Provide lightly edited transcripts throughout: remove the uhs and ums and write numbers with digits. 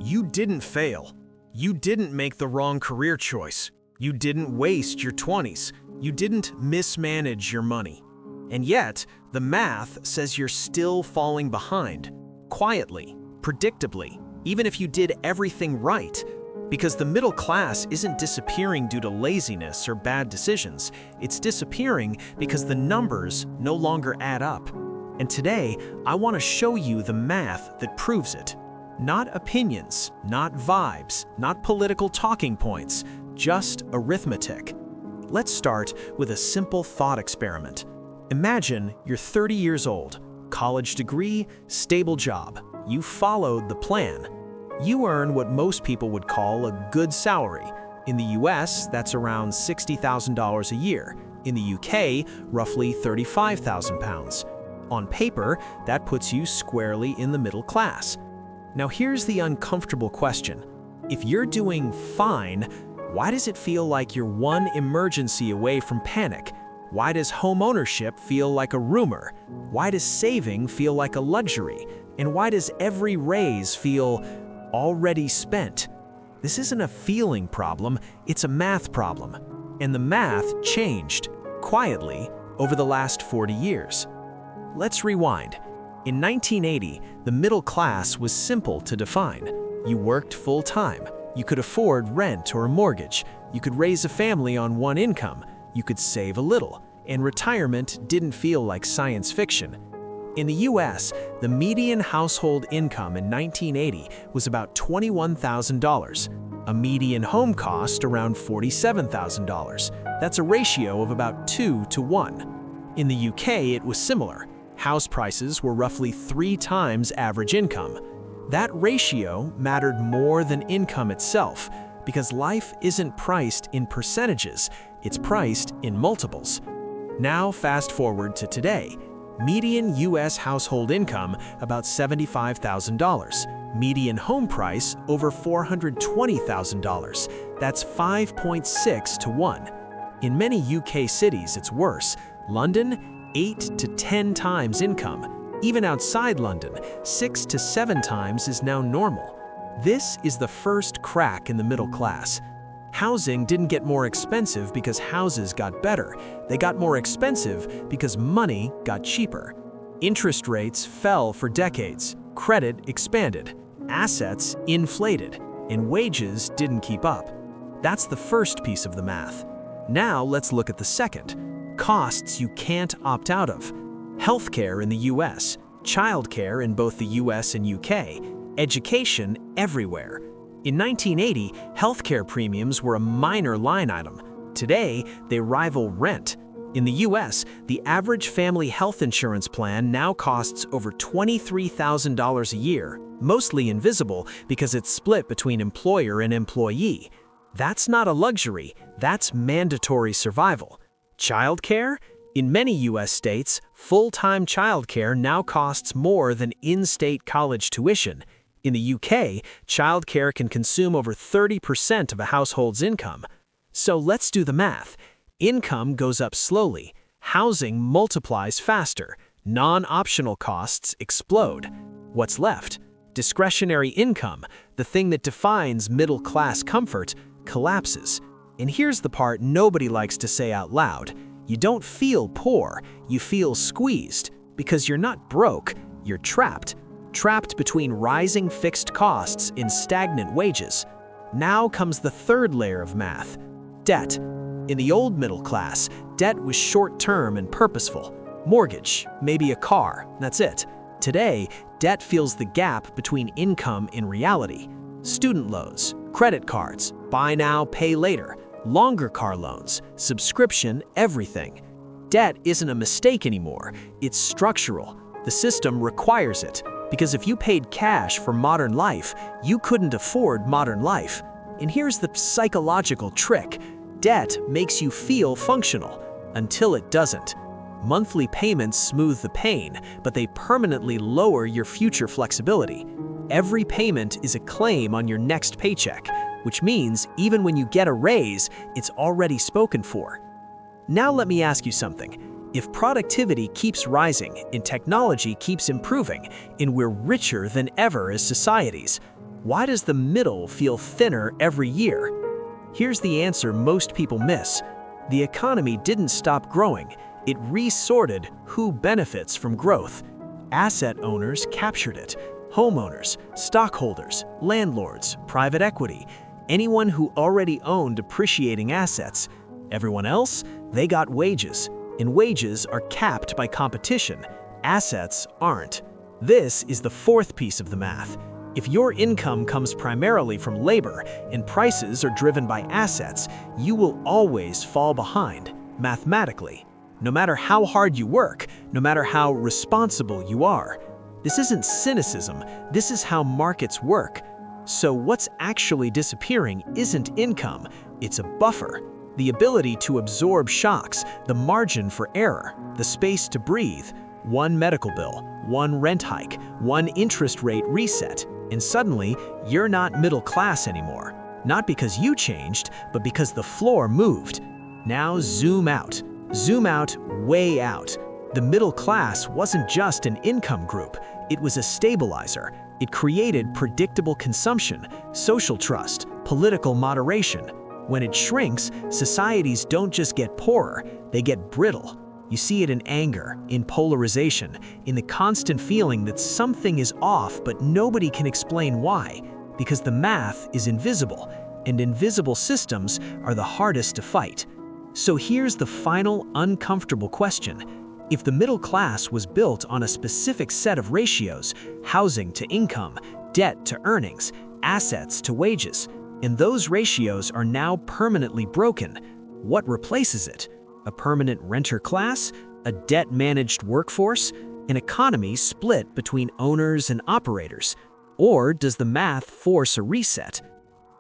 You didn't fail. You didn't make the wrong career choice. You didn't waste your 20s. You didn't mismanage your money. And yet, the math says you're still falling behind, quietly, predictably, even if you did everything right. Because the middle class isn't disappearing due to laziness or bad decisions. It's disappearing because the numbers no longer add up. And today, I want to show you the math that proves it. Not opinions, not vibes, not political talking points, just arithmetic. Let's start with a simple thought experiment. Imagine you're 30 years old, college degree, stable job. You followed the plan. You earn what most people would call a good salary. In the US, that's around $60,000 a year. In the UK, roughly £35,000. On paper, that puts you squarely in the middle class. Now here's the uncomfortable question. If you're doing fine, why does it feel like you're one emergency away from panic? Why does home ownership feel like a rumor? Why does saving feel like a luxury? And why does every raise feel already spent? This isn't a feeling problem, it's a math problem. And the math changed, quietly, over the last 40 years. Let's rewind. In 1980, the middle class was simple to define. You worked full-time. You could afford rent or a mortgage. You could raise a family on one income. You could save a little. And retirement didn't feel like science fiction. In the US, the median household income in 1980 was about $21,000. A median home cost around $47,000. That's a ratio of about 2 to 1. In the UK, it was similar. House prices were roughly 3 times average income. That ratio mattered more than income itself, because life isn't priced in percentages, it's priced in multiples. Now fast forward to today. Median US household income about $75,000. Median home price over $420,000. That's 5.6 to 1. In many UK cities, it's worse. London, 8 to 10 times income. Even outside London, 6 to 7 times is now normal. This is the first crack in the middle class. Housing didn't get more expensive because houses got better. They got more expensive because money got cheaper. Interest rates fell for decades. Credit expanded. Assets inflated. And wages didn't keep up. That's the first piece of the math. Now let's look at the second. Costs you can't opt out of. Healthcare in the US, childcare in both the US and UK, education everywhere. In 1980, healthcare premiums were a minor line item. Today, they rival rent. In the US, the average family health insurance plan now costs over $23,000 a year, mostly invisible because it's split between employer and employee. That's not a luxury, that's mandatory survival. Childcare? In many US states, full-time childcare now costs more than in-state college tuition. In the UK, childcare can consume over 30% of a household's income. So let's do the math. Income goes up slowly. Housing multiplies faster. Non-optional costs explode. What's left? Discretionary income, the thing that defines middle-class comfort, collapses. And here's the part nobody likes to say out loud. You don't feel poor, you feel squeezed, because you're not broke, you're trapped. Trapped between rising fixed costs and stagnant wages. Now comes the third layer of math, debt. In the old middle class, debt was short-term and purposeful. Mortgage, maybe a car, that's it. Today, debt fills the gap between income and reality. Student loans, credit cards, buy now, pay later. Longer car loans, subscription, everything. Debt isn't a mistake anymore, it's structural. The system requires it, because if you paid cash for modern life, you couldn't afford modern life. And here's the psychological trick. Debt makes you feel functional, until it doesn't. Monthly payments smooth the pain, but they permanently lower your future flexibility. Every payment is a claim on your next paycheck, which means even when you get a raise, it's already spoken for. Now let me ask you something. If productivity keeps rising and technology keeps improving, and we're richer than ever as societies, Why does the middle feel thinner every year? Here's the answer most people miss. The economy didn't stop growing. It resorted who benefits from growth. Asset owners captured it. Homeowners, stockholders, landlords, private equity, anyone who already owned appreciating assets. Everyone else, they got wages, and wages are capped by competition. Assets aren't. This is the fourth piece of the math. If your income comes primarily from labor and prices are driven by assets, you will always fall behind, mathematically. No matter how hard you work, no matter how responsible you are. This isn't cynicism, this is how markets work. So what's actually disappearing isn't income, it's a buffer. The ability to absorb shocks, the margin for error, the space to breathe. One medical bill, one rent hike, one interest rate reset, and suddenly you're not middle class anymore. Not because you changed, but because the floor moved. Now zoom out. Zoom out, way out. The middle class wasn't just an income group, it was a stabilizer. It created predictable consumption, social trust, political moderation. When it shrinks, societies don't just get poorer, they get brittle. You see it in anger, in polarization, in the constant feeling that something is off but nobody can explain why, because the math is invisible, and invisible systems are the hardest to fight. So here's the final uncomfortable question. If the middle class was built on a specific set of ratios, housing to income, debt to earnings, assets to wages, and those ratios are now permanently broken, what replaces it? A permanent renter class? A debt-managed workforce? An economy split between owners and operators? Or does the math force a reset?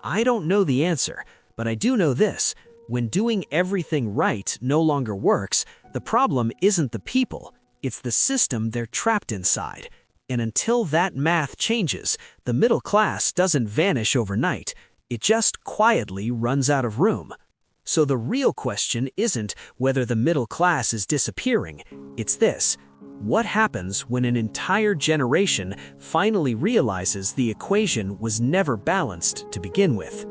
I don't know the answer, but I do know this. When doing everything right no longer works, the problem isn't the people, it's the system they're trapped inside. And until that math changes, the middle class doesn't vanish overnight. It just quietly runs out of room. So the real question isn't whether the middle class is disappearing, it's this. What happens when an entire generation finally realizes the equation was never balanced to begin with?